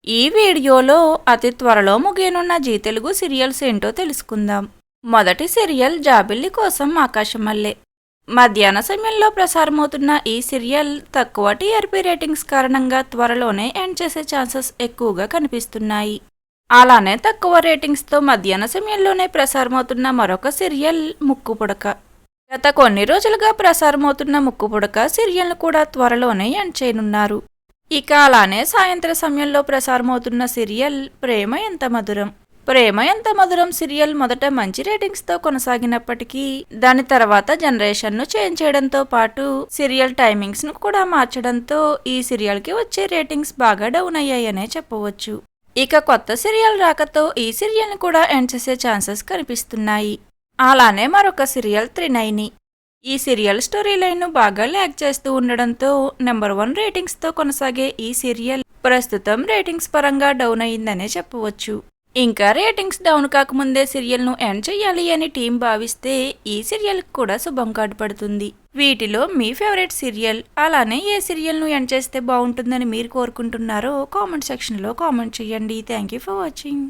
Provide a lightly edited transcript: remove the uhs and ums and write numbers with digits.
ఈ వీడియోలో అతి త్వరలో ముగియనున్న జీ తెలుగు సీరియల్స్ ఏంటో తెలుసుకుందాం. మొదటి సీరియల్ జాబిల్లి కోసం ఆకాశమల్లె. మధ్యాహ్న సమయంలో ప్రసారమవుతున్న ఈ సీరియల్ తక్కువ టీఆర్పీ రేటింగ్స్ కారణంగా త్వరలోనే ఎండ్ చేసే ఛాన్సెస్ ఎక్కువగా కనిపిస్తున్నాయి. అలానే తక్కువ రేటింగ్స్తో మధ్యాహ్న సమయంలోనే ప్రసారమవుతున్న మరొక సీరియల్ ముక్కుపుడక. గత కొన్ని రోజులుగా ప్రసారమవుతున్న ముక్కుపుడక సీరియల్ను కూడా త్వరలోనే ఎండ్ చేయనున్నారు. ఇక అలానే సాయంత్ర సమయంలో ప్రసారమవుతున్న సీరియల్ ప్రేమ ఎంత మధురం. ప్రేమ ఎంత మధురం సీరియల్ మొదట మంచి రేటింగ్స్తో కొనసాగినప్పటికీ దాని తర్వాత జనరేషన్ను చేంజ్ చేయడంతో పాటు సీరియల్ టైమింగ్స్ను కూడా మార్చడంతో ఈ సీరియల్కి వచ్చే రేటింగ్స్ బాగా డౌన్ అయ్యాయనే చెప్పవచ్చు. ఇక కొత్త సీరియల్ రాకతో ఈ సీరియల్ని కూడా ఎండ్ చేసే ఛాన్సెస్ కనిపిస్తున్నాయి. అలానే మరొక సీరియల్ త్రినైని. ఈ సీరియల్ స్టోరీ లైన్ను బాగా ల్యాగ్ చేస్తూ ఉండడంతో నెంబర్ 1 రేటింగ్స్తో కొనసాగే ఈ సీరియల్ ప్రస్తుతం రేటింగ్స్ పరంగా డౌన్ అయిందనే చెప్పవచ్చు. ఇంకా రేటింగ్స్ డౌన్ కాకముందే సీరియల్ను ఎండ్ చేయాలి అని టీం భావిస్తే ఈ సీరియల్కి కూడా శుభం పడుతుంది. వీటిలో మీ ఫేవరెట్ సీరియల్, అలానే ఏ సీరియల్ను ఎండ్ చేస్తే బాగుంటుందని మీరు కోరుకుంటున్నారో కామెంట్ సెక్షన్లో కామెంట్ చేయండి. Thank you for watching.